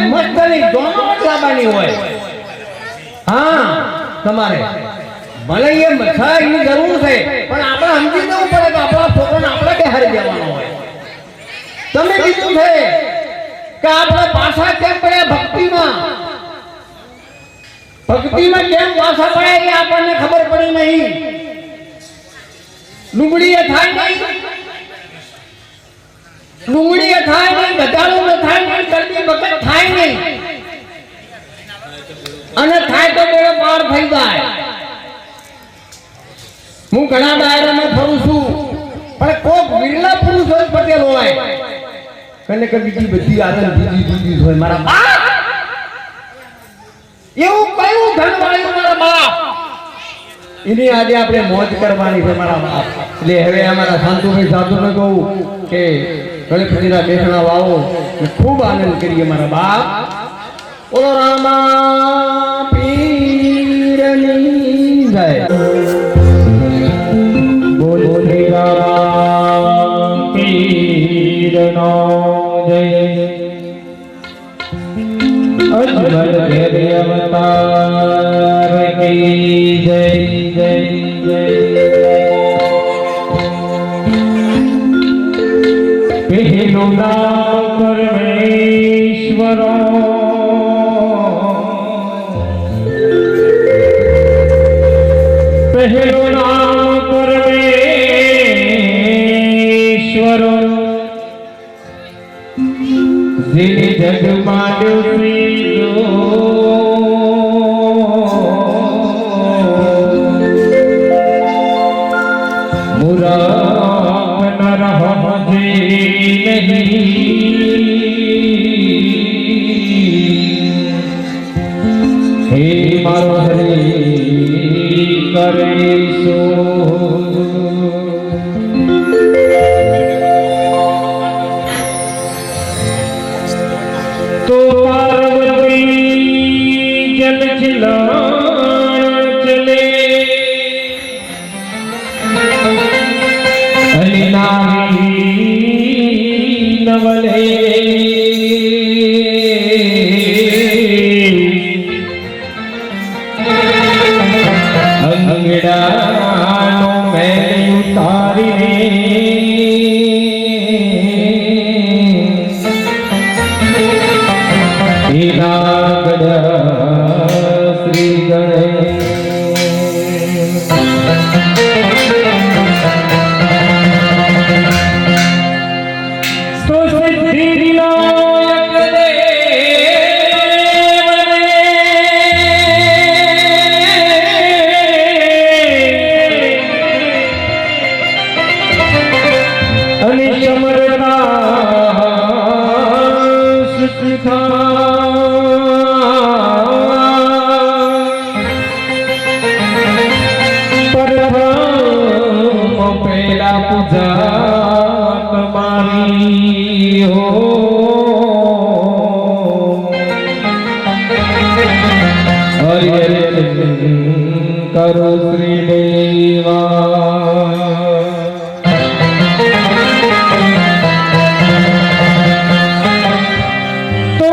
મસ્તની દોનો લાવવાની હોય હા તમારે ભલે એ મઠાઈની જરૂર છે પણ આપણે સમજી જવું પડે કે આપણા છોકરાને આપણે બેહારી દેવાનો હોય તમે કીધું છે કે આપણે પાછા કેમ પડ્યા ભક્તિમાં કેમ પાછા પડ્યા એ આપણને ખબર પડી નહીં ડુંગળી થાય નહીં ડુંગળી થાય નહીં ગધાડું થાય નહીં ગરબી વખત થાય નહીં અને થાય તો બેડો પાર થઈ જાય હું ઘણા દાયરામાં ફરું છું પણ કોક વિરલા પુરુષ હોય પટેલ હોય કને કે બીજી બધી આદત બીજી હોય મારા બાપ એવું કયું ધન વાળ્યું મારા બાપ એની આજે આપણે મોજ કરવાની છે મારા બાપ એટલે હવે અમારા શાંતુભાઈ સાધુને કહું કે ગણપતિના બેસણા વાવો ખૂબ આનંદ કરીએ મારા બાપ ઓલો રામા પીરની જય બોલે રામ પીરનો જય અજમલ ઘેરે અવતાર કી જય જય જય પહેલું નામ પરમેશ્વરો પહેલું નામ પરમેશ્વરો જેને જગમાં ડૂબીલો મુરાદ ન રહમજે નહીં હે મારો હરી કરે સો तो पार्वती जल खिलान चले हरिनामी नवले अंगड़ानो मैं उतारी श्री गणेश तो सिद्धि विनायक अनि समरता सुखा पूजा तुम्हारी हो हरि करो श्री देवा तो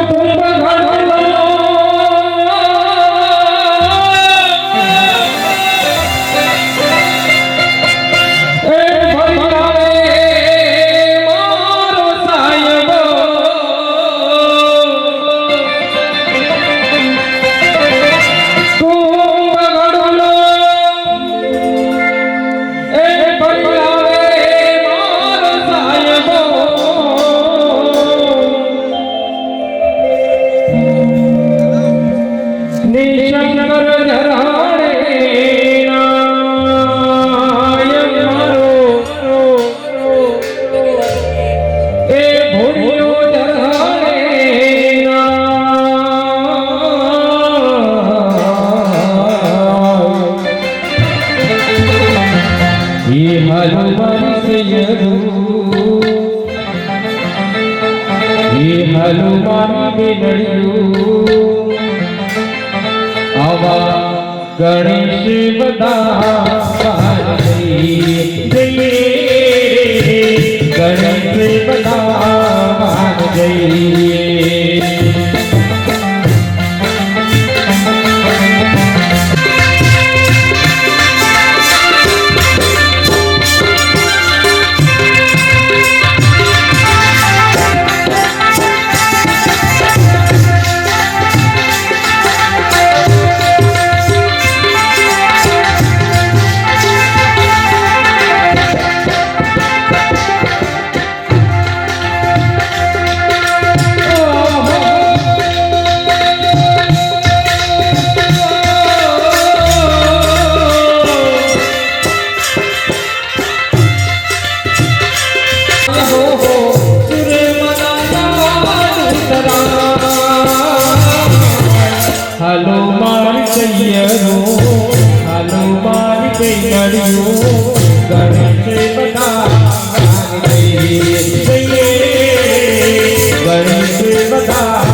गणेश बता गणेश बता સૈયરો હાલો મારી બેનડીઓ ગણેશે બધા ગણેશે બધા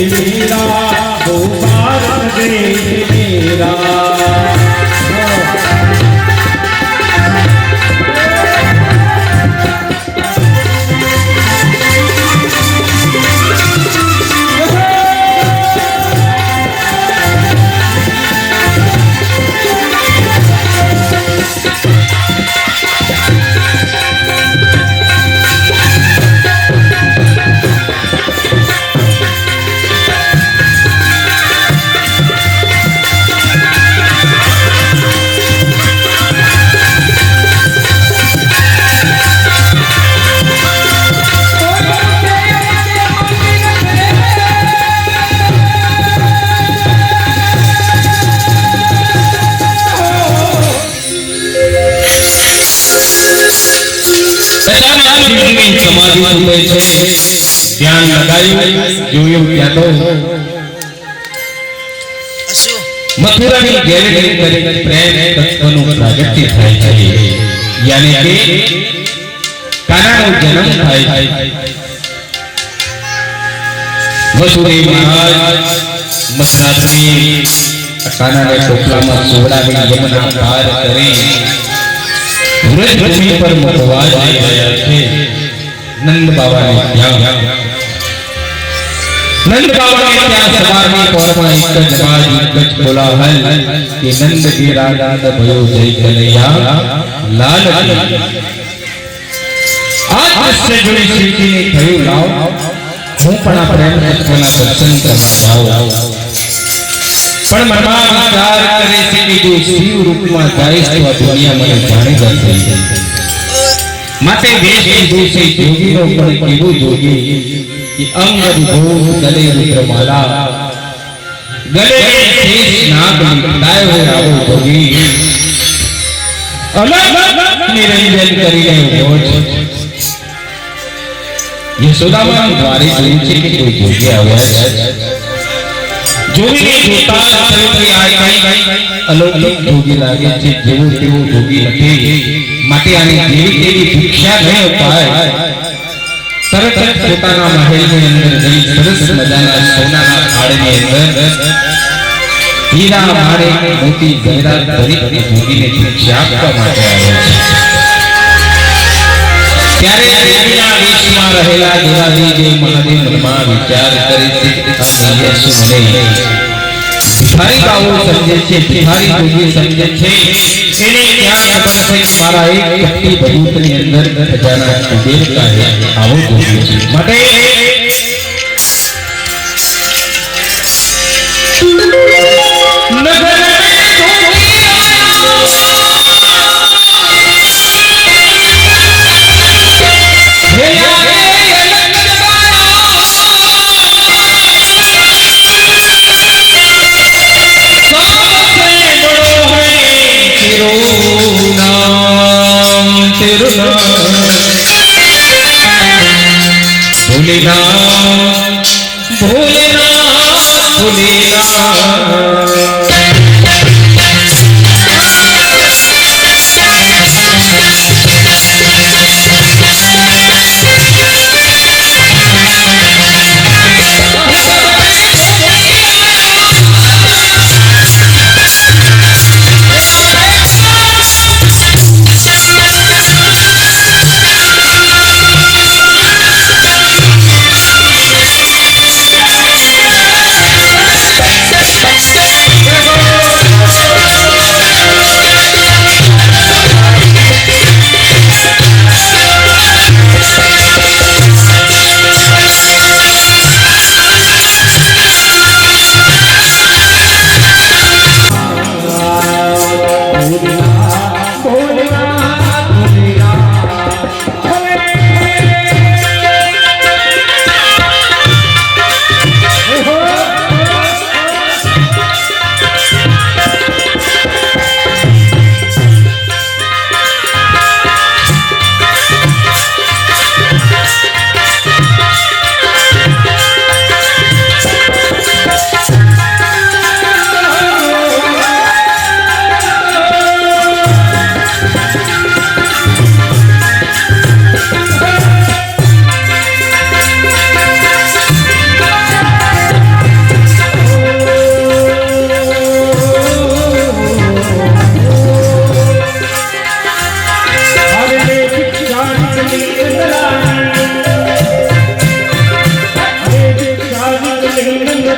मेरा वो भारत देश मेरा સમાધિ છે ધ્યાન લગાવ્યું જોયું ત્યાં તો મથુરાની ગેલેરી કરી પ્રેમ તત્વનું પ્રાગટ્ય થાય છે યાની કે કાનાનો જન્મ થાય છે વસુદેવ મહારાજ મથુરાથી કાનાને ટોપલામાં સુવડાવી યમુના પાર કરી વ્રજભૂમિ પર મૂકવા જઈ રહ્યા છે નંદ બાબાને ત્યાં સવારની પહોરમાં એક જ અવાજ એક જ કોલાહલ કે નંદ કે રાનંદ ભયો જય કનૈયા લાલ આ દ્રશ્ય જોઈ શ્રીજીને થયું લાવ હું પણ આ પ્રેમ તત્વના દર્શન કરવા જાઉં પણ મનમાં વિચાર કરે છે કે જો શિવ રૂપમાં જાય તો આ દુનિયા મને જાણી જશે માટે વેશ લીધો છે જોગીનો પણ કેવો જોગી કે અંગ વિભૂષ ગલે રૂદ્રમાલા ગલે શેષ નાગ લટકાયો હોય આવો જોગી અલગ નિરંજન કરીને ઉભો છે યશોદામાં દ્વારે જોયું છે કે કોઈ જોગી આવ્યા છે જોગીને જોતા શરીરથી આ કઈ અલૌકિક જોગી લાગે છે જેવો તેવો જોગી નથી માટે આની જેવી તેવી ભિક્ષા ન અપાય તરત જ પોતાના મહેલની અંદર જઈ સરસ મજાના સોનાના થાળની અંદર હીરા માણેક મોતી જહેરાત દરેક જોગીને ભિક્ષા આપવા માટે આવે છે ત્યારે દેવીના વેશમાં રહેલા દેવાદિદેવ મહાદેવ મનમાં વિચાર કરે છે કે આ યશુ મને ભિખારી બાવો સમજે છે ભિખારી જોગી સમજે છે એને ક્યાં ખબર છે કે મારા એક ભક્તિ ભૂતની અંદર ખજાના કુબેર કાઢે આવો જોગી છે માટે भोलेनाथ भोलेनाथ भोलेनाथ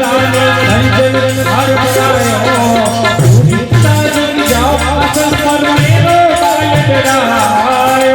रानी कंचन हर बनायो भूमिता जुग जाओ आसन पर मेरो बाल डरायो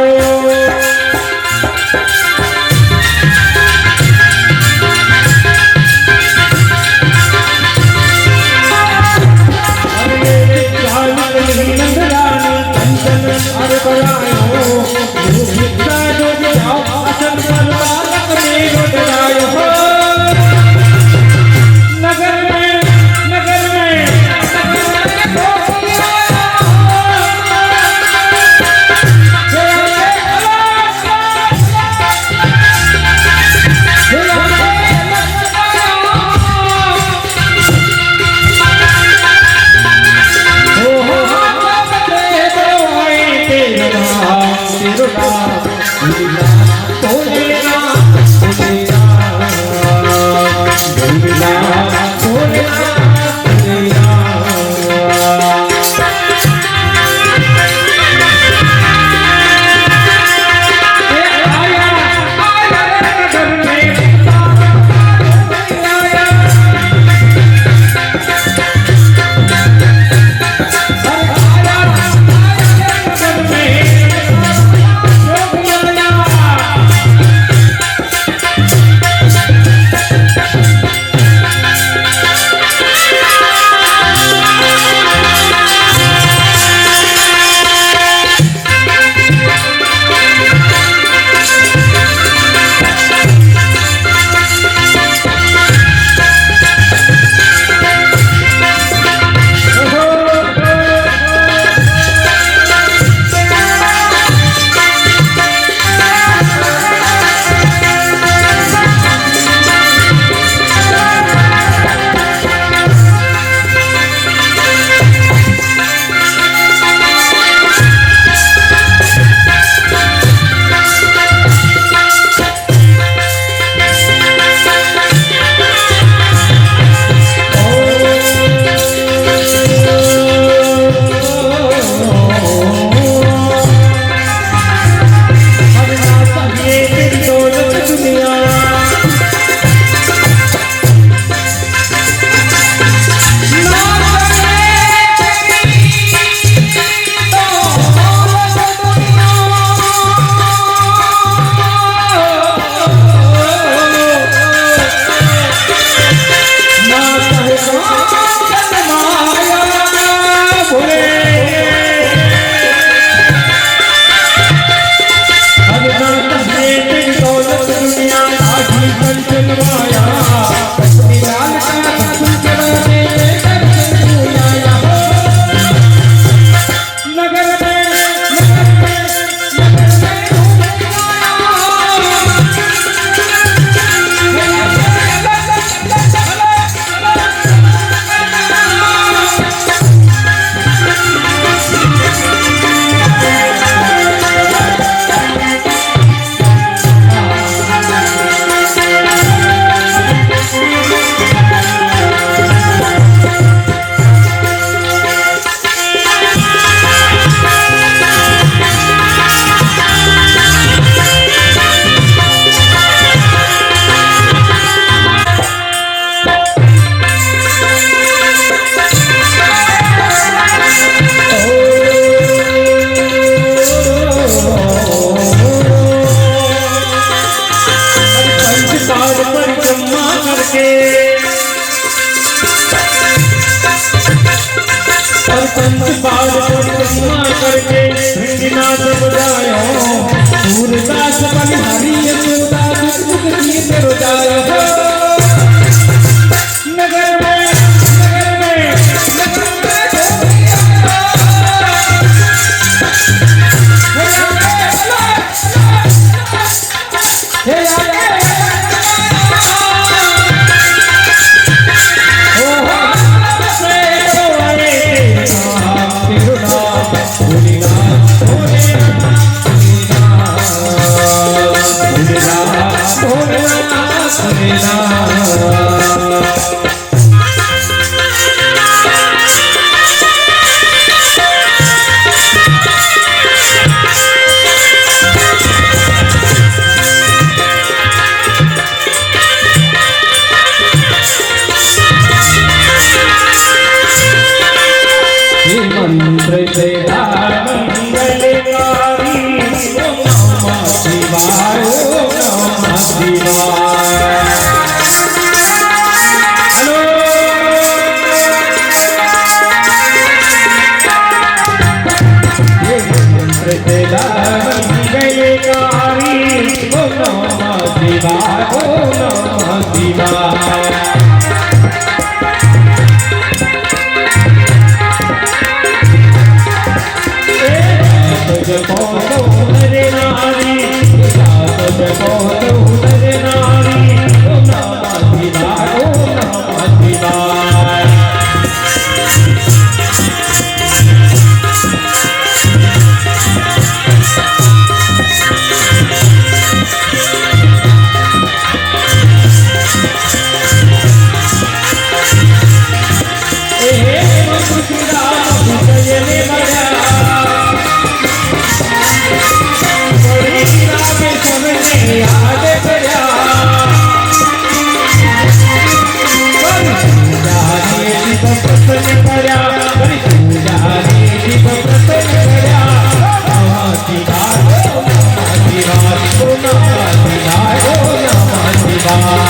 પ્રસન્ન કર્યા હરી પૂજારી શિવ પ્રસન્ન કર્યા નમઃ શિવાય ઓ નમઃ શિવાય ઓ નમઃ શિવાય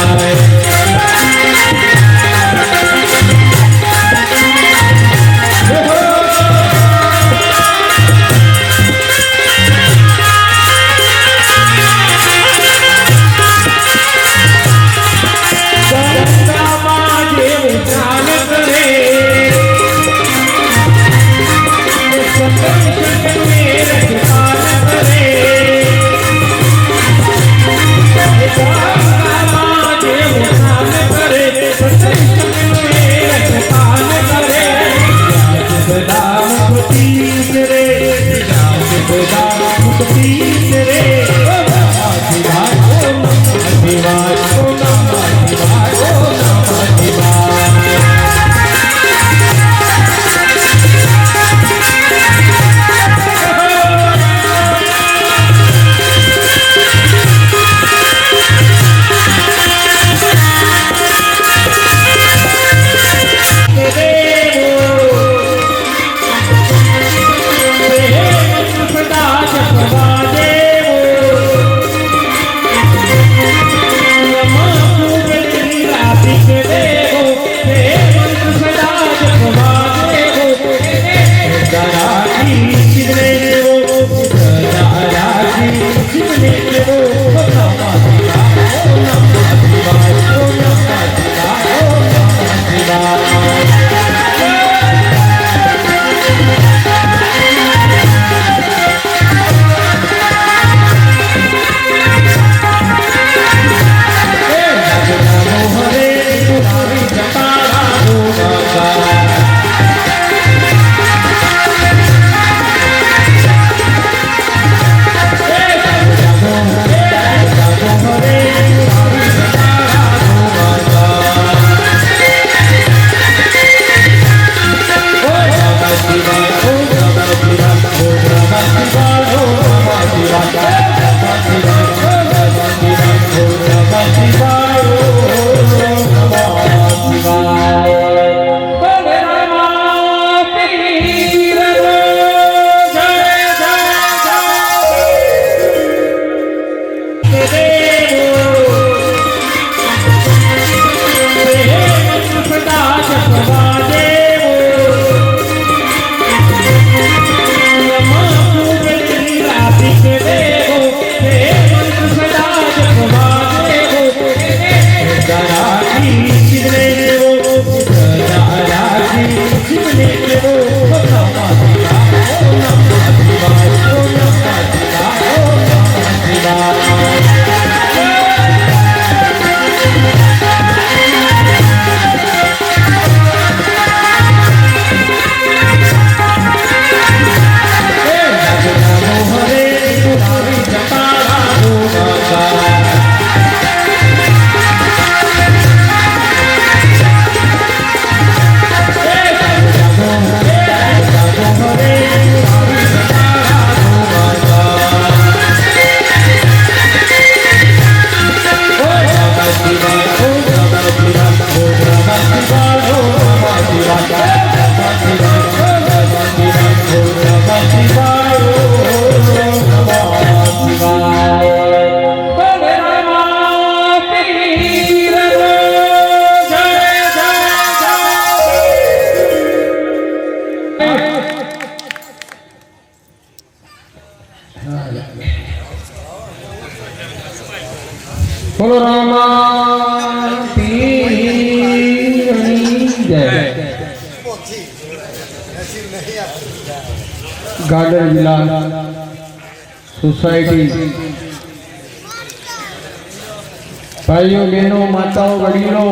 બોલો રામા પીરની જય ગાર્ડન વિલા સોસાયટી ભાઈઓ બહેનો માતાઓ વડીલો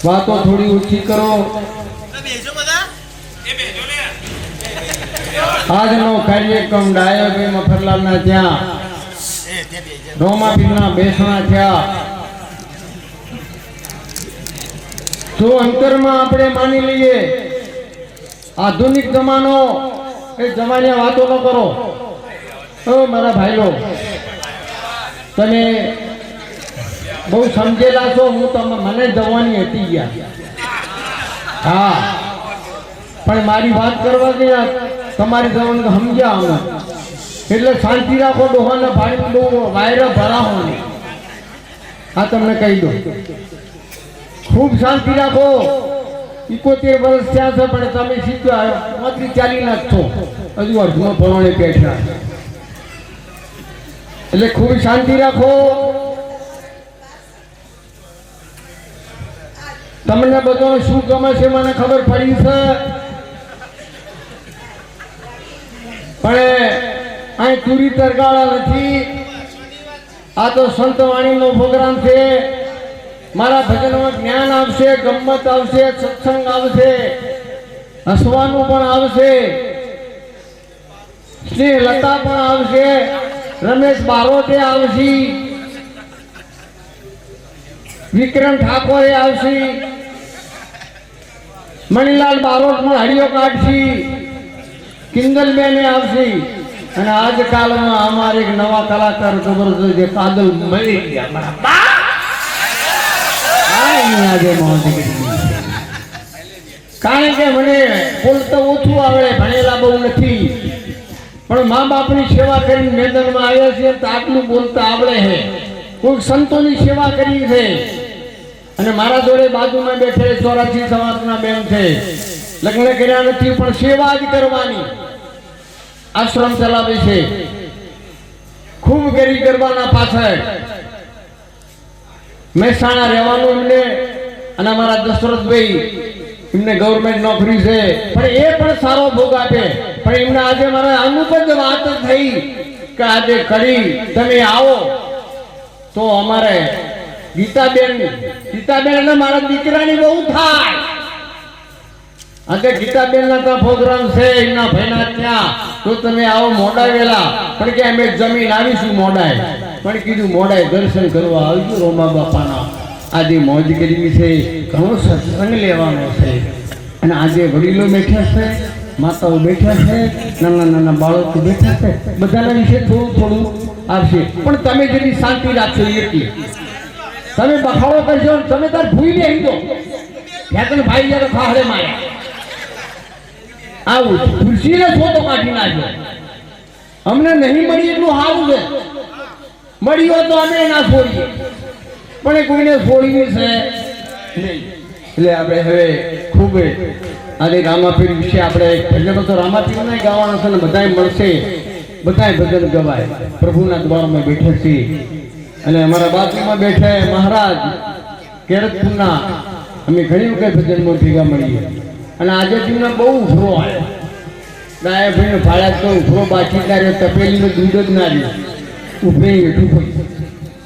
વાતો થોડી ઊંચી કરો આજનો કાર્યક્રમ ડાયોગી મફરલાલના ત્યાં રોમાપીરના બેસણા થયા તો અંતરમાં આપણે માની લઈએ આધુનિક જમાનો એ જમાનિયા વાતો ન કરો મારા ભાઈઓ તમે બહુ સમજેલા છો, હું તમે મને જવાની હતી ગયા. હા, પણ મારી વાત કરવા ગયા તમારી જવાનું સમજ્યા અમે. એટલે શાંતિ રાખો, ડોહાને ભાડી બહુ વાયરા ભરાવો નહીં. હા, તમને કહી દો, ખૂબ શાંતિ રાખો. 71 વર્ષ થયા છે, પણ તમે સીધો 35-40 ના જ છો, હજુ અર્ધમાં ભણવાને બેઠા. એટલે ખૂબ શાંતિ રાખો. તમને બધાને શું ગમે છે મને ખબર પડી છે, પણ અહીં તુરી તરગાળા નથી. આ તો સંતવાણીનો પ્રોગ્રામ છે. મારા ભજનમાં જ્ઞાન આવશે, ગમ્મત આવશે, સત્સંગ આવશે, હસવાનું પણ આવશે, સ્નેહલતા પણ આવશે, રમેશ બારોટે આવશે, વિક્રમ ઠાકોરે આવશે, મણીલાલ બારોટ પણ હડિયો કાઢશી, કિંદલબેને આવશે. અને આજકાલમાં અમારે એક નવા કલાકાર જબરદસ્ત જે કાદલ મળી ગયા મારા બા. કારણ કે મને બોલતા ઓછું આવડે, ભણેલા બહુ નથી, પણ મા બાપની સેવા કરીને મેદાનમાં આવ્યા છે તો આટલું બોલતા આવડે છે. કોઈ સંતોની સેવા કરી છે. અને મારા જોડે બાજુમાં બેઠે 84 સમાજના બેન છે, લગ્ન કર્યા નથી પણ સેવા જ કરવાની, આશ્રમ ચલાવે છે. ખૂબ ગરી કરવાના પાછળ મહેસાણા રહેવાનું એમને. અને અમારા દશરથભાઈ એમને ગવર્મેન્ટ નોકરી છે, પણ એ પણ સારો ભોગ આપે. પણ એમને આજે મારા અમુક જ વાત થઈ કે આજે કરી તમે આવો તો અમારે ગીતાબેન એટલે મારા દીકરાની બહુ થાય. આજે ગીતાબેન ના ત્યાં પ્રોગ્રામ છે એમના ભાઈના ત્યાં, તો તમે આવો મોડા વેલા. પણ કે અમે જમીન આવીશું મોડાય, પણ કીધું મોડાય દર્શન કરવા આવજો રોમા બાપાના. આજે મોજ કરવી છે, ઘણો સત્સંગ લેવાનો છે. અને આજે વડીલો બેઠા છે, માતાઓ બેઠા છે, નાના નાના બાળકો બેઠા છે, બધાના વિશે થોડું થોડું આવશે. પણ તમે જેટલી શાંતિ રાખશો એટલી. તમે બખાડો કરશો, તમે તાર ભૂઈ નહીં દો ત્યાં ભાઈ જયારે ખાડે માર્યા આવું ખુરશીને છોટો કાઢી નાખ્યો. અમને નહીં મળી એટલું સારું છે, મળી હોય તો અમે ના છોડીએ, પણ એ કોઈને છોડવી છે નહીં. એટલે આપણે હવે ખૂબ આજે રામાપીર વિશે આપણે ભજનો તો રામાપીરના ગાવાના છે ને બધાય મળશે, બધાય ભજન ગવાય. પ્રભુના દ્વારમાં બેઠે છે. અને અમારા બાજુમાં બેઠે મહારાજ કેરતપુરના, અમે ઘણી વખત ભજનમાં ભેગા મળીએ. અને આજે તમને બહુ ઉભરો આવ્યો, ગાય ભાઈને ભાડા તો ઉભરો બાકી ના રહ્યો, તપેલીનો દૂધ જ ના રહ્યો, ઉભરી હેઠું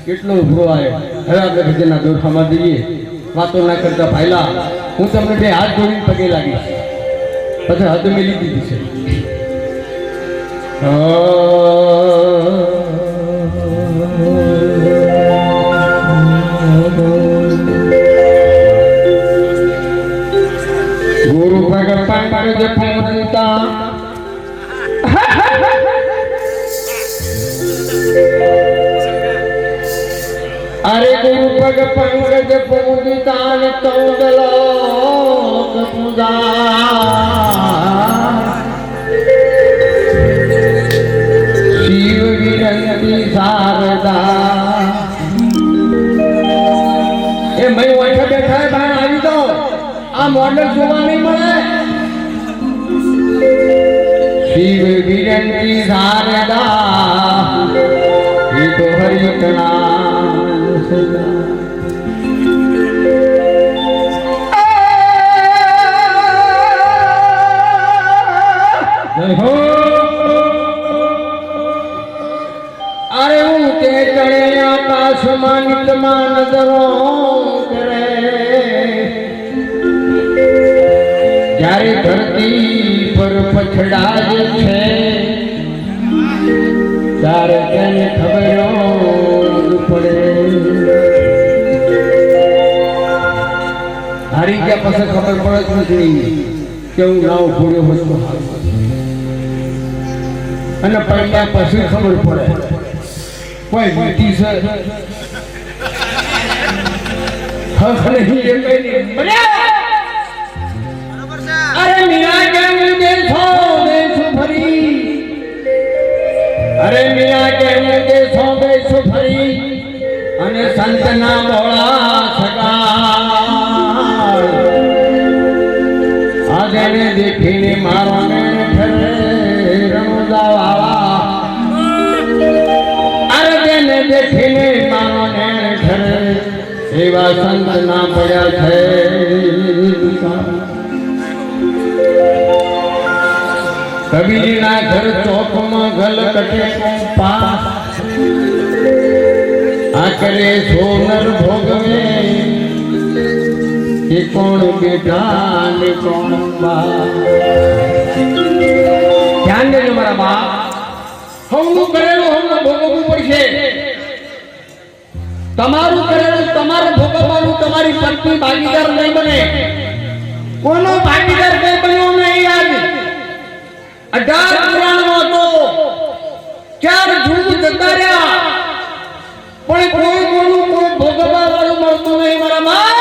કેટલો ઉભરો આવ્યો. હવે આપણે ભજનના દોરખામાં જઈએ, વાતો ના કરતા ભાઈલા. હું તમને બે હાથ જોડીને પગે લાગીશ, પછી હાથ મેલી દીધી છે. ગુરુ ભગવાન જ પૂજતા અરે ગુરુ પગ પંકજ પૂજતા ને તૌદલો પૂજા શિવ વિરંતી શારદા. એ મેં ઓછા બેઠા ભાઈ આવી તો આ મોડલ જોવા નહીં મળે. શિવ વિરંતી શારદા એ તો હરિકના અરે હું તે ચડે આકાશમાં નિતમાં નજરો કરે, જ્યારે ધરતી પર પછડાય છે ત્યારે તેને ખબર પડે. હારી ગયા પછી ખબર પડે જ નથી કે હું નાવ ભૂલ્યો હતો, અને પડ્યા પછી ખબર પડે કોઈ મોટી છે હક નહીં એ કઈ નહીં બન્યા અરે મીરા કેમ દેશો દેશ ફરી અરે મીરા કેમ દેશો દેશ ફરી અને સંતના બોળા સકા આજને દેખીને મારો ને ઠરે રણુજા વાળા અરે તેને દેખીને મારો ને ઠરે એવા સંત ના પડ્યા છે કબીરના ઘર ચોકમાં ગલ કટે પાસ આકરે સોનર ભોગવે એ કોણ બેટા ને કોણ બા ધ્યાન દેજો મારા બા હમનું કરેલું હમને ભોગવવું પડશે તમારું કરેલું તમારે ભોગવવાનું તમારી પત્ની ભાગીદાર નહીં બને કોનો ભાગીદાર કઈ બન્યો નહીં યાદ 18 પુરાણો હતો 4 જૂથ જતા રહ્યા પણ કોઈ કોનું કોઈ ભોગવવા વાળું મળતું નહીં મારા માં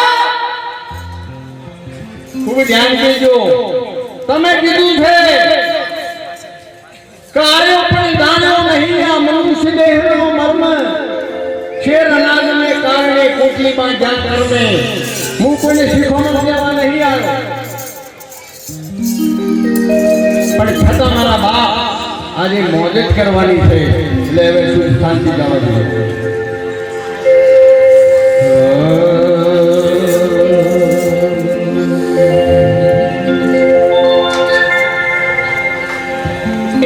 ખૂબ ધ્યાન દેજો તમે કીધું છે કાર્યો પણ દાનો નહીં આ મનુષ્ય દેહનો મર્મ શેર અનાજને કારણે કોટલીમાં જ્યાં કરમે હું કોઈને શીખવાનું દેવા નહીં આવ્યો પણ છતાં મારા બાપ આજે મોજ જ કરવાની છે એટલે હવે સુખ શાંતિ જવા જોઈએ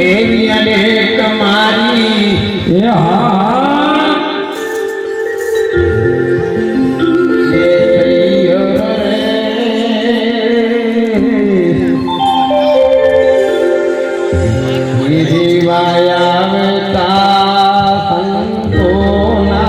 એવી અને તમારી જીવાયા સંતોના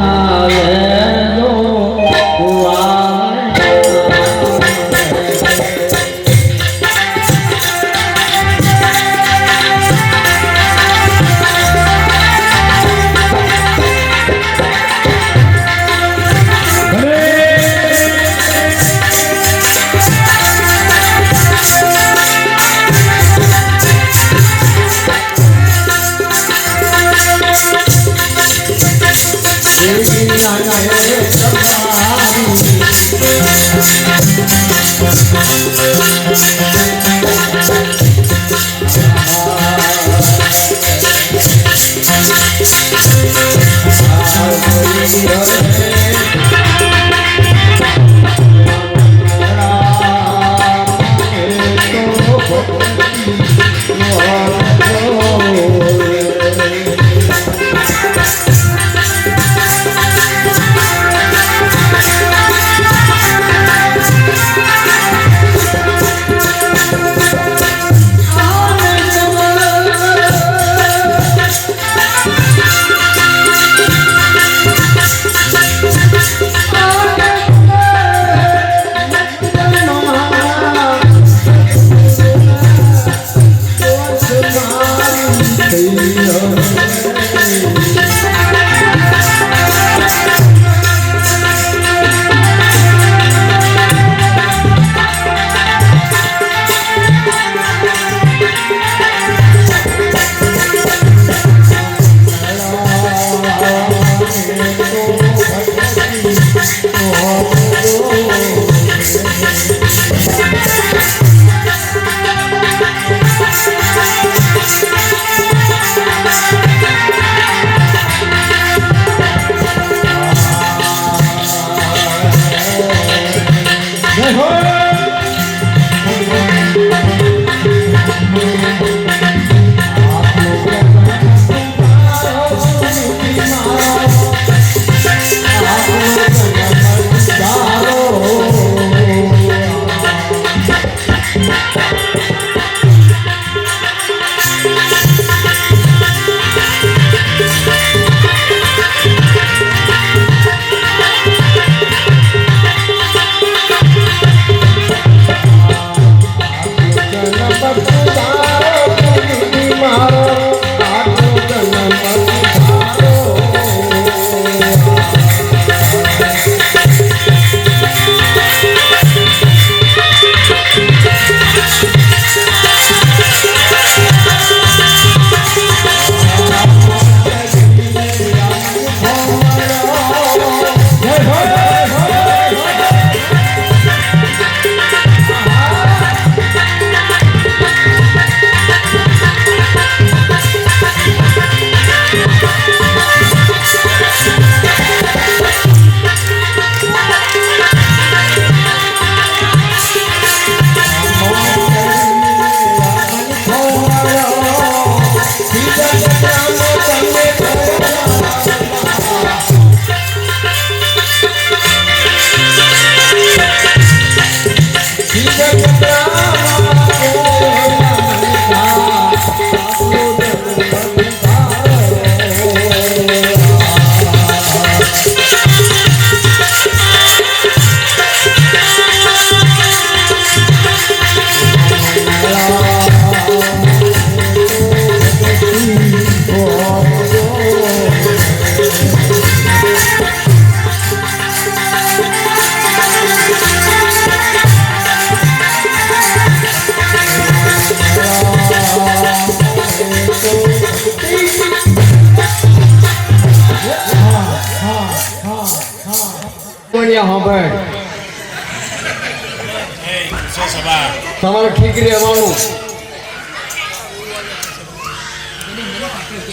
તમારે ઠીક રહેવાનું.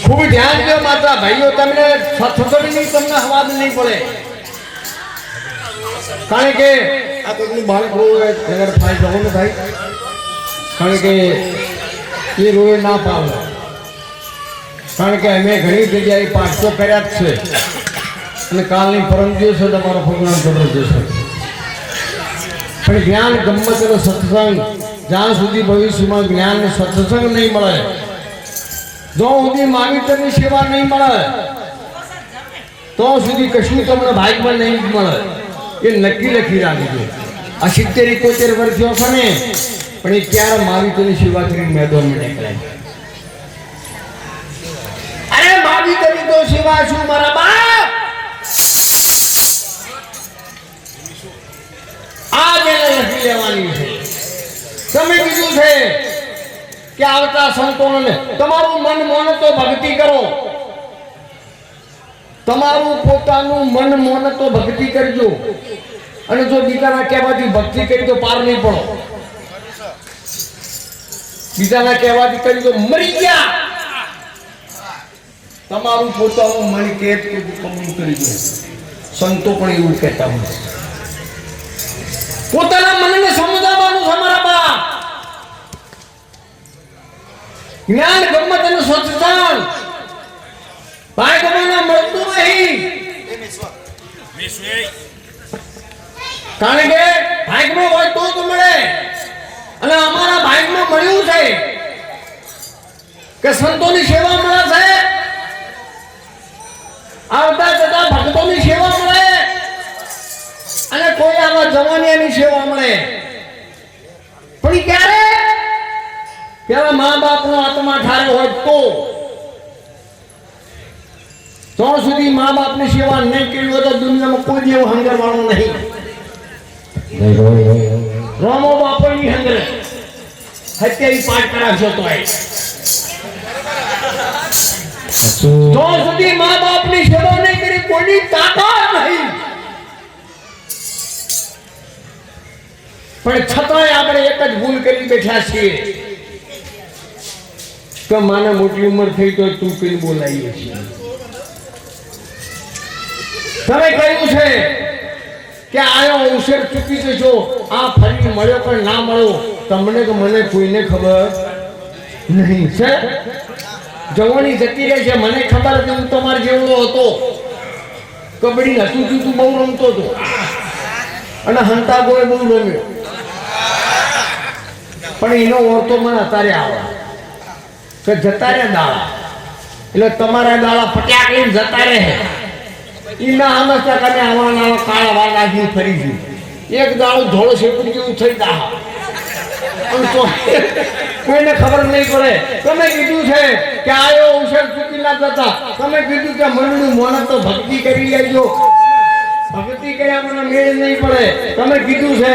ખૂબ ધ્યાન દો માતા ભાઈઓ, તમને સત્સંગની તમને અવાજ નહીં પડે. કારણ કે આ કોઈનું બાળક રોવે નગર થાય જવું ને ભાઈ, કારણ કે એ રોવે ના પાવે. કારણ કે અમે ઘણી જગ્યાએ પાઠો કર્યા જ છે અને કાલની પરમ દિવસે તમારો પ્રોગ્રામ જબરજસ્ત છે. પણ જ્ઞાન ગમ્મત અને સત્સંગ જ્યાં સુધી ભવિષ્યમાં જ્ઞાન અને સત્સંગ નહીં મળે, જો સુધી માવિતરની સેવા નહીં મળે, તો સુધી કશું તમને ભાગમાં નહીં મળે. એ નક્કી લખી રાખજો. આ 70-71 વર્ષો છે ને, પણ એ ક્યારે માવિતરની સેવા કરીને મેદાનમાં નીકળે. અરે માવિતરની તો સેવા શું મારા બાપ, આ જેને લખી લેવાની છે. તમે કીધું છે કે આવતા સંતોને તમારું મન મોન તો ભક્તિ કરો, તમારું પોતાનું મન મોન તો ભક્તિ કરજો. અને જો બીજાના કહેવાથી ભક્તિ કરી તો પાર નહીં પડો. બીજાના કહેવાથી કરી તો મરી ગયા. તમારું પોતાનું મન કે કબૂલ કરી દો. સંતો પણ એવું કહેતા હોય, પોતાના મનને સમજાવવાનું છે મારા બાપ. જ્ઞાન ગમ્મત અને સત્સંગ ભાગમાં મળતું નહીં. કારણ કે ભાગમાં હોય તો જ મળે. અને અમારા ભાગમાં મળ્યું છે કે સંતોની સેવા મળે છે, આવતા જતા ભક્તોની સેવા મળે, અને કોઈ આવા જવાનિયાની સેવા મળે. પણ ક્યારે પેલા મા બાપનો આત્મા ઠાર્યો હોય તો સુધી મા બાપની સેવા નહીં કરી હોય તો દુનિયામાં કોઈ જેવું હંગર વાળું નહીં. રોમો બાપની હંગર હત્યારી પાઠ કરાવશો તો સુધી મા બાપની સેવા નહીં કરી કોઈની તાકાત નહીં. પણ છતાંય આપણે એક જ ભૂલ કરી બેઠા છીએ કે માને મોટી ઉંમર થઈ તો તું કઈ બોલાવીએ છીએ. તમે કહ્યું છે કે આયો અવસર ચૂકી જશો, આ ફરી મળ્યો પણ ના મળ્યો, તમને કે મને કોઈને ખબર નહીં છે. જવાની જતી રહે છે, મને ખબર હતી હું તમારે જેવડો હતો. કબડ્ડી હતું તું બહુ રમતો હતો અને હંતા ગોળે બહુ રમ્યો, પણ એનો ઓરતો મને અત્યારે આવે કે જતા રહે દાળા, એટલે તમારા દાળા ફટ્યાક લઈને જતા રહે. એના હંમેશા તમે આવા કાળા વાળા ફરી ગયું. એક દાળો ધોળો શેપું જેવું થઈ દા, કોઈને ખબર નહીં પડે. તમે કીધું છે કે આયો અવસર ચૂકી ના જતા. તમે કીધું કે મનનું મોન તો ભક્તિ કરી લેજો, ભક્તિ કર્યા મને મેળ નહીં પડે. તમે કીધું છે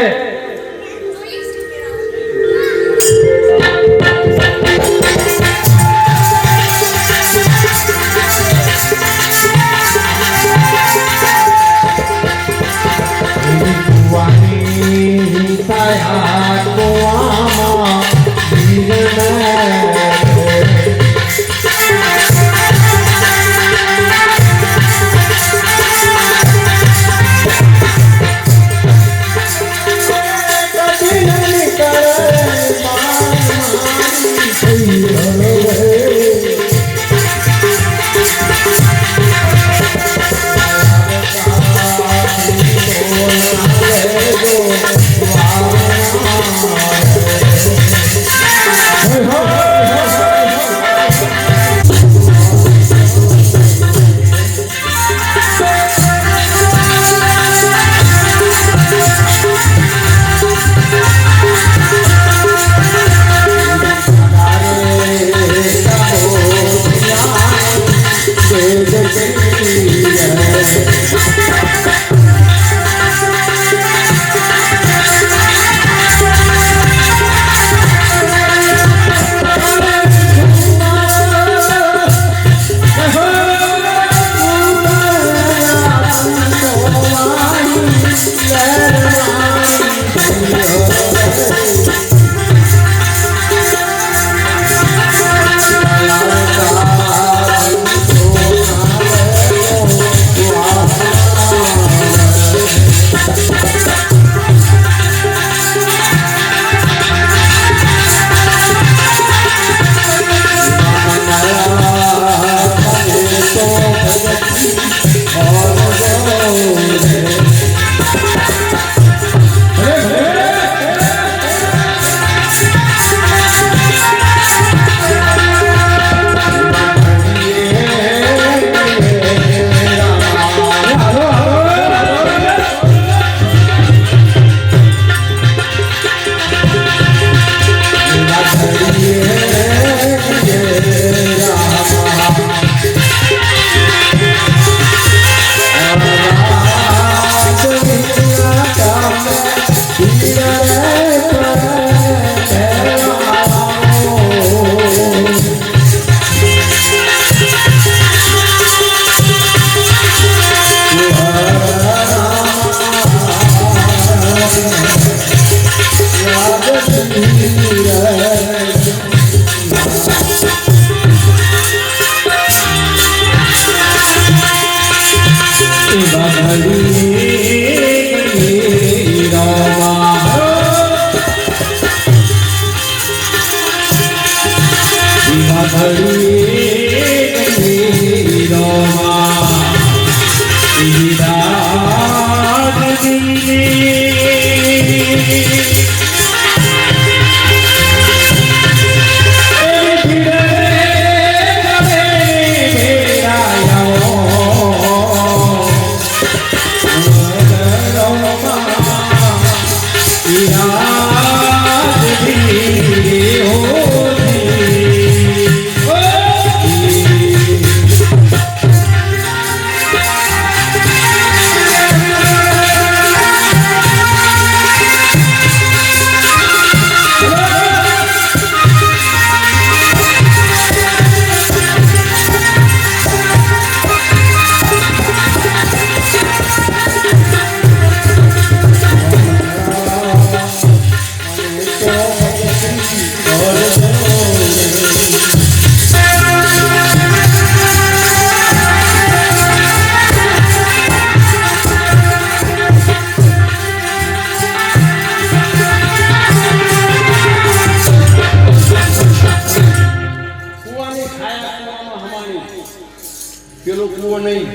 પેલો કૂવો નહીં,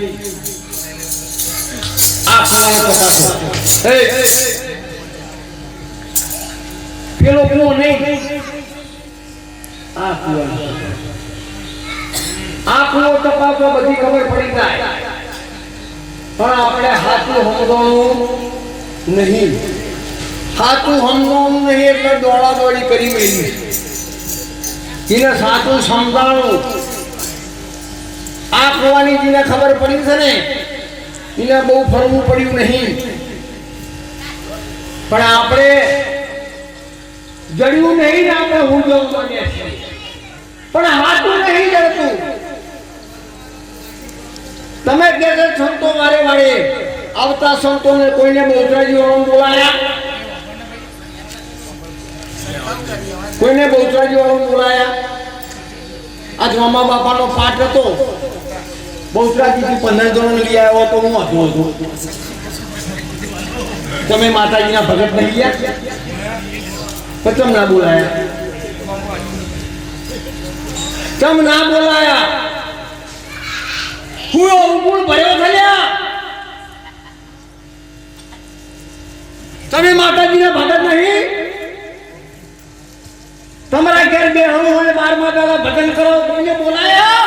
આ કૂવાનો તપાસો. પેલો કૂવો નહીં, આ કૂવાનો. આ કૂવો તપાસો, બધી ખબર પડી જાય. પણ આપણે હાથું સમજવાનું નહીં. હાથું સમજવાનું નહીં એટલે દોડા દોડી કરી મેલી. એને સાચું સમજાણું. આ કૂવાની જેને ખબર પડી છે ને એને બહુ ફરવું પડ્યું નહીં. પણ આપણે જડ્યું નહીં ને આપણે હું જવું બને છે. પણ હાથું નહીં જડતું. તમે કે સંતો વારે વારે આવતા સંતોને કોઈને બહુચરાજી વાળો બોલાયા? કોઈને બહુચરાજી વાળો બોલાયા? આજ મામા બાપાનો પાઠ હતો. બહુચરાજીથી 15 જણ લઈ આવ્યો તો હું હતો. તમે માતાજીના ભગત નહીં ગયા? કેમ ના બોલાયા? કેમ ના બોલાયા? કુળો ઉકુળ ભર્યો થયા. તમે માતાજીના ભગત નહીં? તમારા ઘેર બેહણું હોય 12મા દાડા ભજન કરો, કોઈને બોલાયા?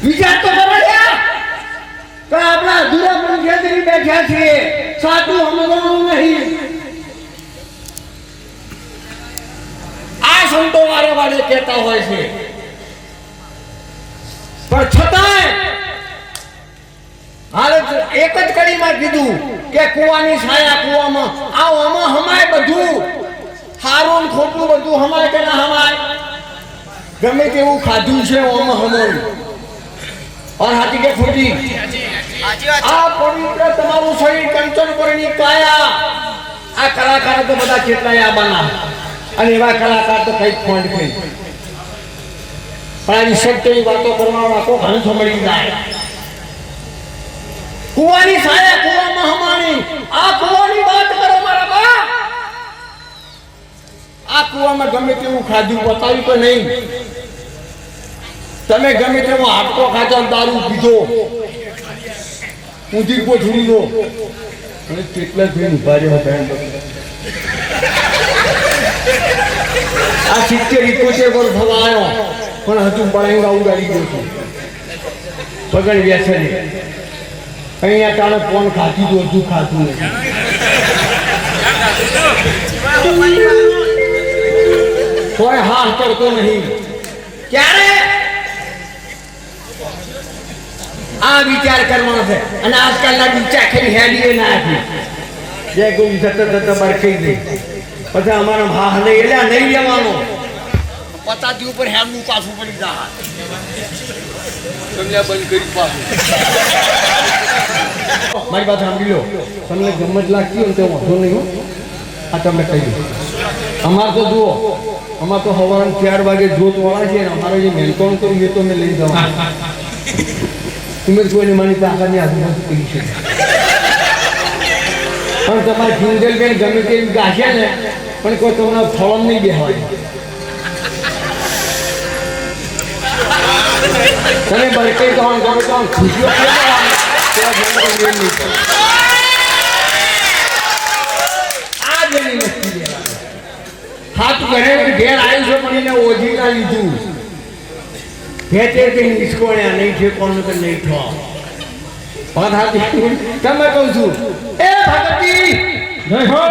વિચાર તો કરો યાર કે આપણા અધૂરા પણ જેતરી બેઠા છીએ, સાચું સમજવાનું નહીં. આ સંતો વારે વારે કહેતા હોય છે, પણ છતાંય હાલ એક જ કડીમાં કીધું કે કૂવાની છાયા કૂવામાં આમાં હમાય બધું. સારું ને ખોટું બધું હમાય કે ના હમાય? ગમે તેવું ખાધું છે આમાં હમાયું. और हाथी के खोटी आ पवित्र તમારું શરીર કંચન પરણી કાયા. આ કલાકાર તો બધા કેટલાય આબાના અને એવા કલાકાર તો કઈ ફોંડ કઈ. પણ આ સત્યની વાતો કરવાનો આખો ઘણ સંભળી જાય. કુવાની છાયા કુવામાં હમાણી. આ કુવાની વાત કરો મારા બા. આ કુવામાં ગમે તેવું ખાધું બતાવ્યું કે નહીં? તમે ગમે તેવો હાટકો ખાધો, દારૂ પીધો, ઊંધી કોઠડી લો અને કેટલા જોઈને ઉભા રહ્યા હતા. આ 70-71 વર્ષ થવા આવ્યો પણ હજુ બળંગા ઉડાડી ગયો છું. પગડ વ્યાસને અહીંયા તારે ફોન ખાતી તો હજુ ખાતું નથી. કોઈ હાથ કરતો નહીં. ક્યારે આ વિચાર કરવાનો છે? અને આજકાલના વિચાર ખાલી હેડીએ ના આપી જે કોઈ સતત બરખાઈ દઈ પછી અમારા હા નહીં એટલે નહીં લેવાનો. પતાથી ઉપર હેમનું પાછું પડી જાય. તમને બંધ કરી પાછું. મારી વાત સાંભળી લો. તમને ગમત લાગતી હોય તો વાંધો નહીં. આ તમને કહી દઉં. અમારે તો જુઓ, અમારે તો સવારે 4 વાગે જોત વાળા છે ને અમારે જે મેલકોણ કર્યું એ તો મેં લઈ જવાનું. ઉમેર કોઈને મારી તાકાતની આજુબાજુ કરી છે. પણ તમારે જિંદલ બેન ગમે તેવી ગાશે ને પણ કોઈ તમને ફળમ નહીં બેહવાય. તમે બરકે તો ગમે તો ખુશીઓ થઈ જવાનું. તેવા જન્મ કોઈ નહીં થાય. આ જેની મસ્તી લેવાની. હાથ ઘરે ઘેર આવ્યું છે પણ એને ઓછી ના લીધું. ખેતર કે નિષ્કોણ્યા નહીં છે કોણ કે નહીં થો. વાત હાથી તમે કહું છું એ ભગતી જય હો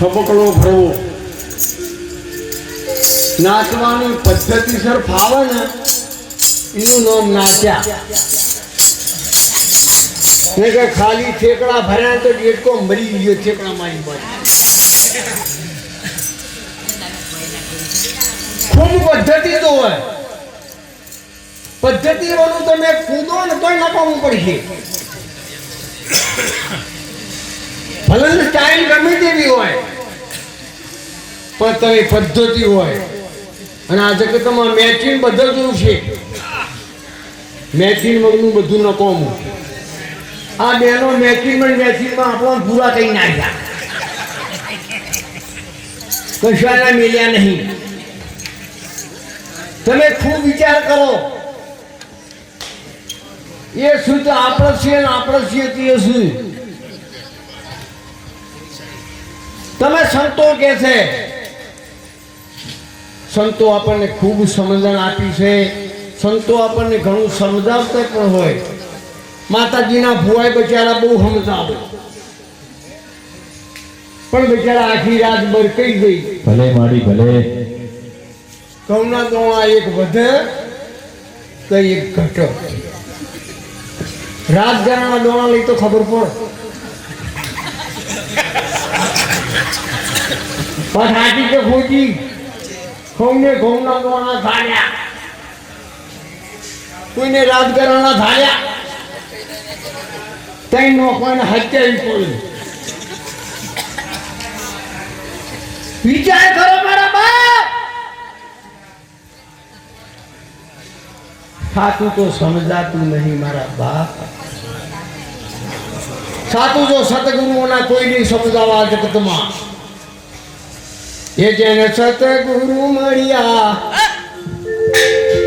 ખબકડો ભરવો નાચવાની પદ્ધતિસર ફાવે ને એનું નામ નાચ્યા ને કે ખાલી ઠેકડા ભર્યા તો ડેટકો મરી ગયો ઠેકડા મારી મારી ખૂબ પદ્ધતિ તો હોય પદ્ધતિઓનું તમે કૂદો ને તોય નકામું પડશે ભલે સ્ટાઇલ ગમે તેવી હોય પણ તમે પદ્ધતિ હોય અને આ જગતમાં મેચિંગ બદલતું છે મેચિંગ મગનું બધું નકોમું આ બેનો મેચિંગમાં આપણો પૂરા થઈ નાખ્યા કશાના મિલ્યા નહીં તમે ખૂબ વિચાર કરો એ શું તો આપણે છીએ ને આપણે છીએ તે શું તમે સંતો કે છે સંતો આપણને ખૂબ સમજણ આપી છે સંતો આપણને ઘણું સમજાવતા પણ હોય માતાજીના ભુવાય બચારા બહુ સમજાવે પણ બચારા આખી રાત બરકાઈ ગઈ ભલે માડી ભલે ઘઉંના દોણા એક વધે તો એક ઘટે રાત જણાના દોણા લઈ તો ખબર પડે પણ હાથી કે ખોટી ઘઉંને ઘઉંના દોણા ધાર્યા કોઈને રાત ગરાણા ધાર્યા ત્યાં નો કોઈને હત્યા પડી વિચાર કરો મારા બાપ સાચું તો સમજાતું નહીં મારા બાપ સાચું તો સતગુરુઓના કોઈ નહીં સમજાવવા જગતમાં એ જેને સતગુરુ મળ્યા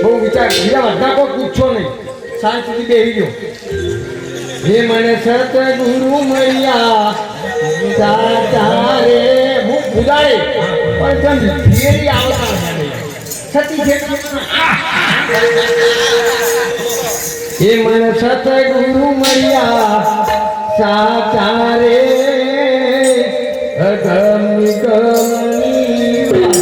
બહુ વિચાર બીજા બધા કોઈ પૂછો નહીં શાંતિથી બેસી ગયો હે મને સતગુરુ મળ્યા તારે હું પૂજાડે પણ તમ ધીરે આવતા સતી છે હે મને સતગુરુ મળ્યા સાચારે અગમ ગમની વાત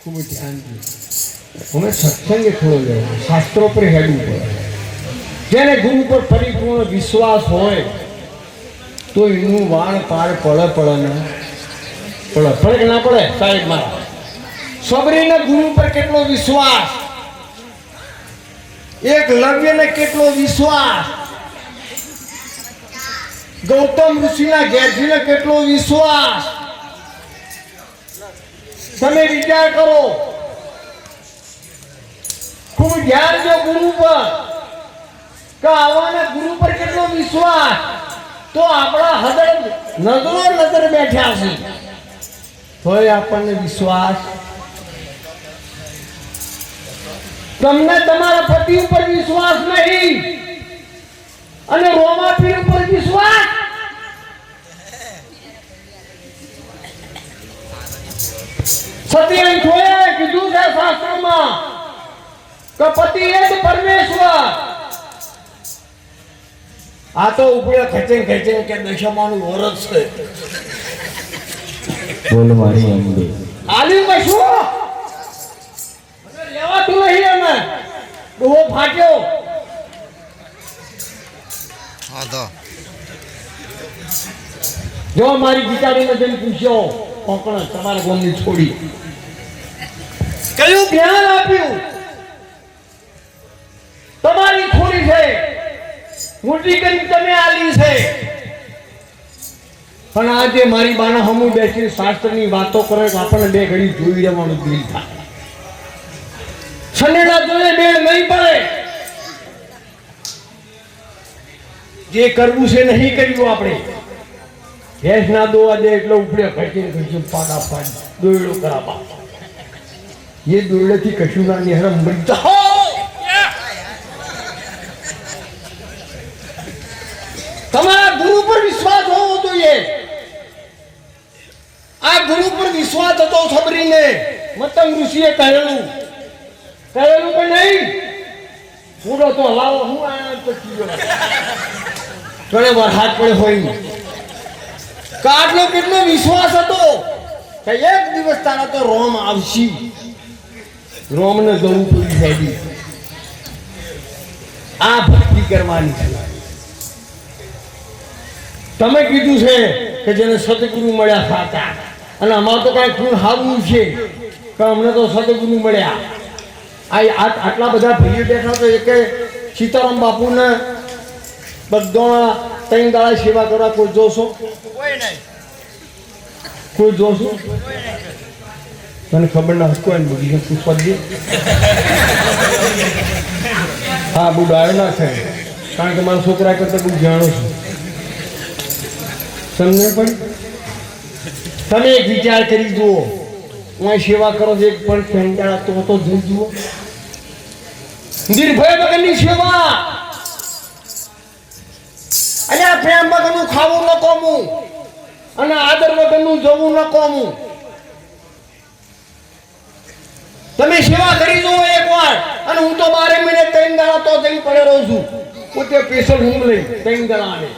ખૂબ ધ્યાન દો. અમે સત્સંગે થોડો લેવો, શાસ્ત્રો પર હેડવું પડે. જેને ગુરુ પર પરિપૂર્ણ વિશ્વાસ હોય તો એનું વાણ પાર પડે ને પડે કે ના પડે? સાહેબ મારા સબરીને ગુરુ પર કેટલો વિશ્વાસ, એકલવ્યને કેટલો વિશ્વાસ, ગૌતમ ઋષિના ઘેરજીને કેટલો વિશ્વાસ. તમે વિચાર કરો, ખૂબ ધ્યાન દો ગુરુ પર કે આવાના ગુરુ પર કેટલો વિશ્વાસ. તો આપણા હૃદય નજર બેઠા છે તોય આપણને વિશ્વાસ. તમને તમારા પતિ ઉપર વિશ્વાસ નહીં અને રોમાપીર ઉપર વિશ્વાસ. સત્યન જોયે કીધું છે શાસ્ત્રમાં કે પતિ એ જ પરમેશ્વર. આ તો ઉપડે ખેંચે કે દશામાનું વરસ છે. બોલ મારી અંબે. આલી કશું લેવાતું નહીં. અમે બહુ ફાટ્યો. જો મારી બિચારીને જઈને પૂછ્યો કોકણ તમારા ગામની છોડી કયું જ્ઞાન આપ્યું? તમારી છોડી છે, મોટી કરી તમે આલી છે. પણ આજે મારી બાના હમું બેસી શાસ્ત્રની વાતો કરે તો આપણને બે ઘડી જોઈ રહેવાનું દિલ થાય. સનેડા જોડે મેળ નહીં પડે. જે કરવું છે નહીં કર્યું આપણે. ભેંસ ના દોવા દે એટલે ઉપડે ઘટી પાડા પાડ દોયડો કરાવવા. એ દોયડેથી કશું ના નિહરમ મરી જાઓ. તમારા ગુરુ પર વિશ્વાસ હોવો જોઈએ. આ ગુરુ પર વિશ્વાસ હતો સબરીને. મતંગ ઋષિએ કહેલું પણ નહીં. પૂરો તો હલાવો હું આયા પછી ઘણે વાર હાથ પડે હોય. આટલો કેટલો વિશ્વાસ હતો કે એક દિવસ તારા તો રોમ આવશી. રોમને જવું પૂરી થઈ. આ ભક્તિ કરવાની છે. તમે કીધું છે કે જેને સદગુરુ મળ્યા સાચા, અને અમારે તો કઈ ખૂણ હારવું છે કે અમને તો સદગુરુ મળ્યા. આટલા બધા ભાઈઓ બેઠા તો એક સીતારામ બાપુને બધા 3 દાડા સેવા કરવા કોઈ જોશો? કોઈ જોશો? મને ખબર ના કોઈ બધી પૂછવા દે. હા બહુ ડાયો ના થાય, કારણ કે મારા છોકરા કરતા બહુ જાણું છું. તમને પણ તમે એક વિચાર કરી જુઓ. હું સેવા કરો છો એક પણ કંટાળા તો જોઈ જુઓ. નિર્ભય વગરની સેવા. અને આ પ્રેમ વગરનું ખાવું ન કોમું અને આદર વગરનું જવું ન કોમું. તમે સેવા કરી જુઓ એકવાર. અને હું તો 12 મહિને 3 દાડા તો જઈ પડે રહું છું. પોતે સ્પેશિયલ રૂમ લઈ 3 દાડા આવે.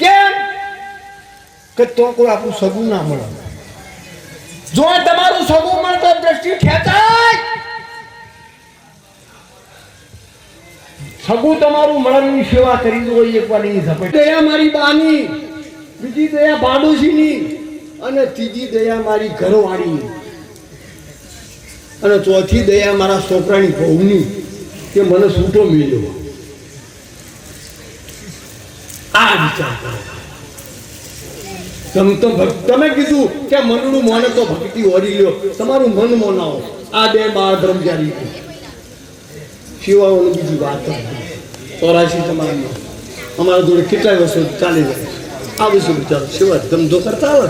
કેમ કે તો કોઈ આપણું સગું ના મળે. જો તમારું સગું મળે તો દ્રષ્ટિ ખેંચાય. સગું તમારું મળવાની સેવા કરી દો એકવાર. એની ઝપટ દયા મારી બાની, બીજી દયા બાડોશીની, અને ત્રીજી દયા મારી ઘરવાળીની, અને ચોથી દયા મારા છોકરાની બહુની કે મને છૂટો મળ્યો. આ વિચાર કરો. તમે કીધું કે મનનું મોને તો ભક્તિ ઓરી લ્યો. તમારું મન મોનાવો. આ 2 બાળ બ્રહ્મચારી શિવાઓની બીજી વાત. 84 તમારા અમારા જોડે કેટલાય વર્ષો ચાલી જાય. આ વર્ષો વિચારો શિવા ધમધો કરતા આવે.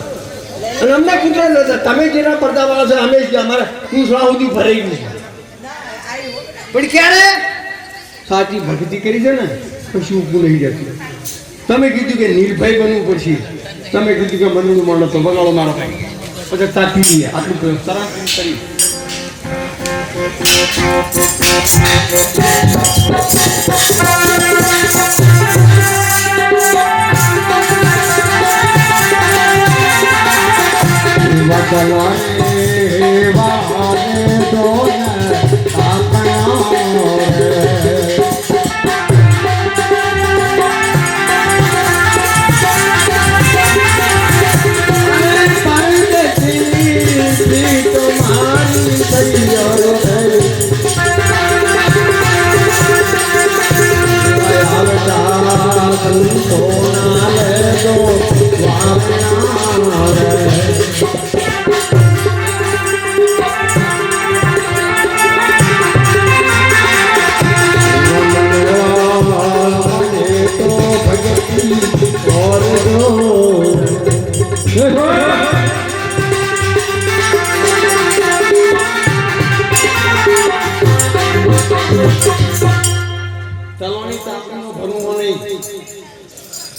અને અમને કુતરા નતા. તમે જેના પડદા વાળા છે અમે જ અમારે હું સુધી ભરાઈ ગયું છે. પણ ક્યારે સાચી ભક્તિ કરી છે ને પછી ઊભું નહીં જતું. તમે કીધું કે નિર્ભય બનવું પછી. તમે કીધું કે મનનું મળે તો બગાડો મારો પછી તાથી લઈએ. આટલું સરળ કરી વાહ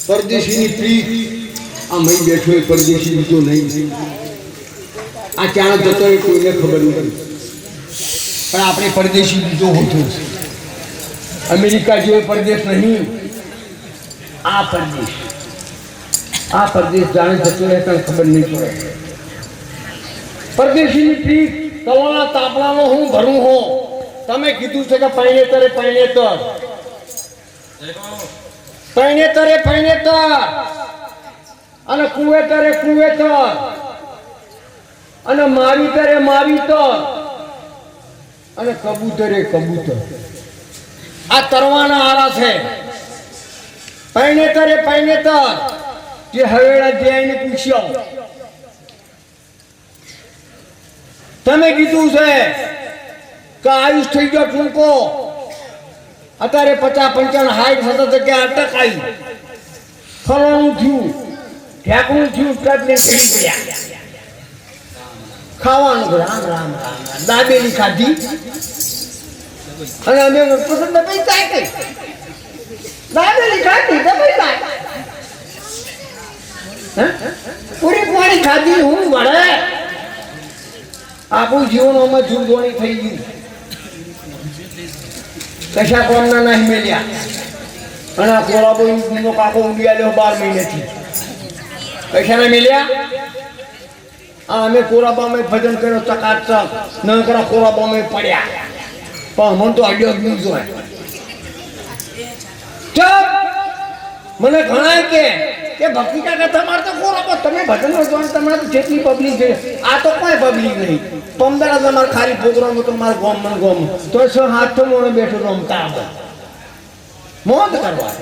પરદેશીની પ્રીત આ મય બેઠો એ પરદેશી બીજો નહીં. આ ક્યાં જતો એ કોઈને ખબર નથી, પણ આપણે પરદેશી બીજો હોતો છે. અમેરિકા જેવો પરદેશ નહીં, આ પરદેશ જાણે જતો રહે તને ખબર નહીં પડે. પરદેશીની પ્રીત તવાના તાપણાનો હું ભરું હો. તમે કીધું છે કે પૈણેતરે પૈણેતર અને કુવેતર અને માવીતર અને કબૂતર. આ તરવાના આરા છે. પૈણેતર જે હવેળા જઈને પૂછ્યો. તમે કીધું છે કે આયુષ થઈ ગયો ટૂંકો, અત્યારે 50, 55, 60 જગ્યા અટકાઈ, ફરવાનું થયું, ઠેકણું થયું, પ્રજ્ઞે ફેરી પડ્યા. ખાવાનું રામ દાબેલી ખાધી અને અમે પસંદ દબાઈ કઈ દાબેલી ખાધી દબાઈ પૂરી પાણી ખાધી. હું વળે આપણું જીવન આમાં જુદવણી થઈ ગયું. કશા કોમના નહીં મેલ્યા અને આ કોળાબો કાકો ઊંડી આવ્યો 12 મહિનેથી. કશાને મેલ્યા? અમે કોરાબામાં ભજન કર્યો ચકાચક, નકરા કોરાબામાં પડ્યા, પણ મને તો અડ્યો જ નહીં જોય. મને ઘણા કે ભક્તિ કાકા તમારે તો કોરાબો, તમે ભજન જો તમારે તો જેટલી પબ્લિક છે, આ તો કોઈ પબ્લિક નહીં. 15 તમારે ખાલી પ્રોગ્રામ તો મારા ગોમ તો 7 મોણે બેઠો રમતા મોજ કરવા.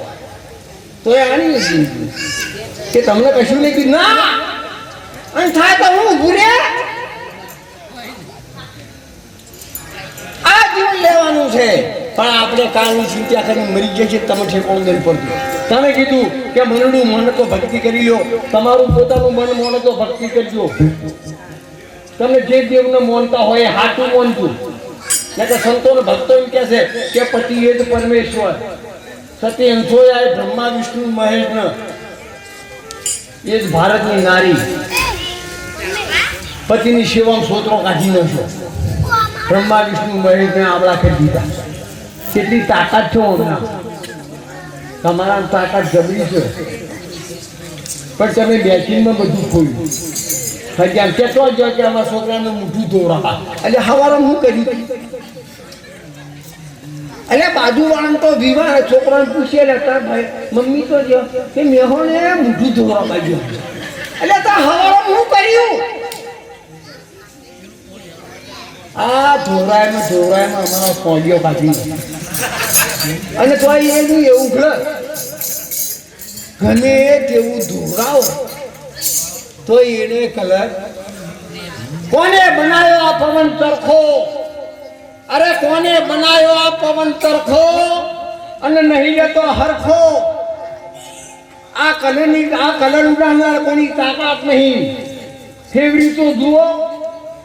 તો એ આની કે તમને કશું નહીં કીધું ના અને થાય તો હું ઊભું રે. આ જીવન લેવાનું છે, પણ આપણે કાલની ચિંતા કરી મરી ગયા છે. તમે ઠેકાણું નહીં પડતું. તમે કીધું કે મનનું મન તો ભક્તિ કરી લો, તમારું પોતાનું મન મોને તો ભક્તિ કરજો. તમે જે દેવને માનતા હોય એ હાચું માનતું. ને કે સંતો ને ભક્તો એમ કહે છે કે પતિ એ જ પરમેશ્વર, સતી અંશોય બ્રહ્મા વિષ્ણુ મહેશ એ જ ભારતની નારી. પતિની સેવામાં સોત્રો કાઢી ન છો. બ્રહ્મા વિષ્ણુ મહેશને આવડા કરી દીધા. કેટલી તાકાત છો હમણાં, તમારા તાકાત જબરી છે, પણ તમે બેચીનમાં બધું ખોલ્યું. હજી કેટલો જ કે અમારા છોકરાનું મોઢું ધોરા. એટલે હવારમાં હું કરી એટલે બાજુવાળાને તો વિવાહ છોકરાને પૂછીએ લેતા ભાઈ મમ્મી તો જો કે મેહોને મોઢું ધોરા બાજુ. એટલે તો હવારમાં હું કર્યું. આ ધોરાયમાં અમારો પોલિયો કાઢી અને તો એનું એવું ઘર ગમે તેવું ધોરાવો તો એને કલર. કોને બનાવ્યો આ પવન ચરખો? અરે કોને બનાવ્યો આ પવન ચરખો અને નહીં લેતો હરખો? આ કલર ઉડાડનાર કોની તાકાત નહીં. ફેવડી તો જુઓ,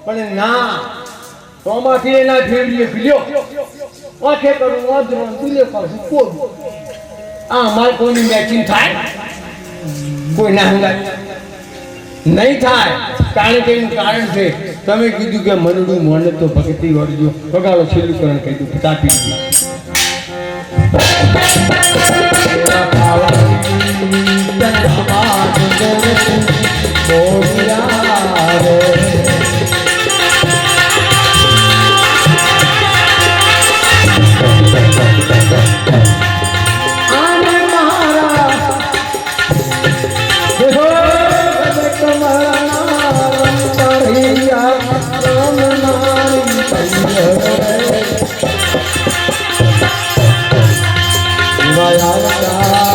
પણ ના તોમાંથી એના ફેવડીએ પીલ્યો ઓછે કરું ઓધરો તુલે પાછું કોઈ. આ અમારે કોઈની મેચિંગ થાય? કોઈ ના હંગાય નહીં થાય. કારણ કે એનું કારણ છે તમે કીધું કે મનડું મને તો ભક્તિ વળજો. વગાડો છેલ્લું કરણ કીધું તાપી Vaya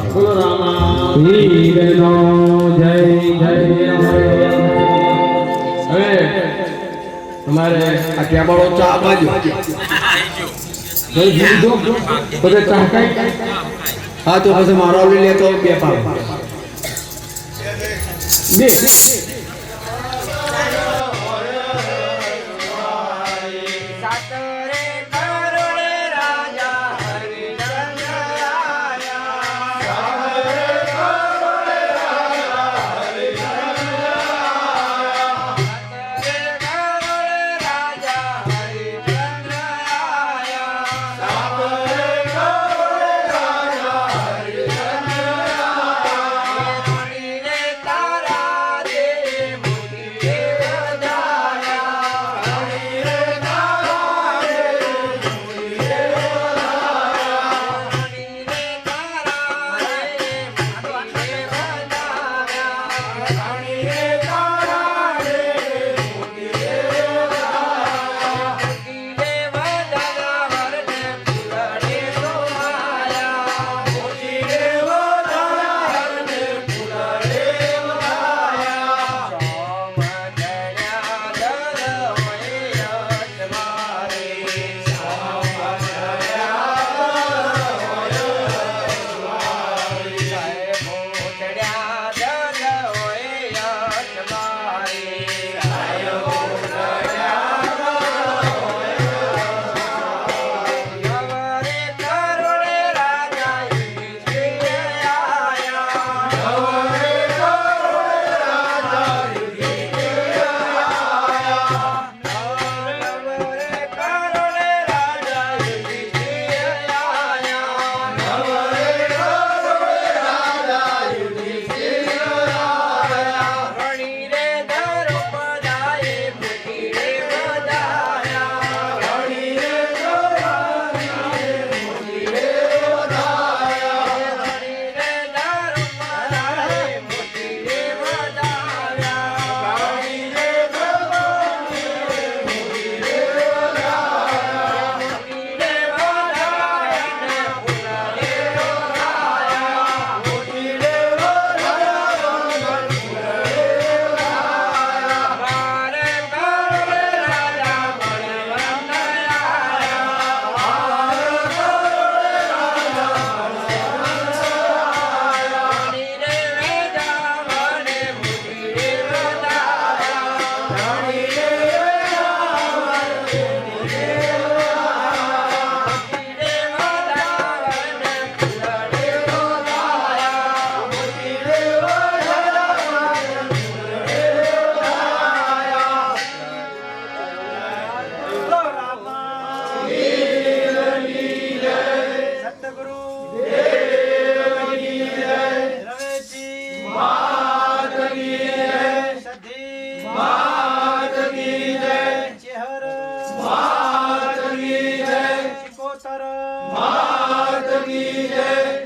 બોલો રામા વીરનો જય જય હવે તમારે આ ટેબલો ચા બાજુ બધે ચા કઈ હા તો પછી મારો લઈ લે તો બે પાવ બે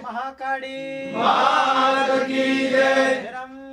महाकाली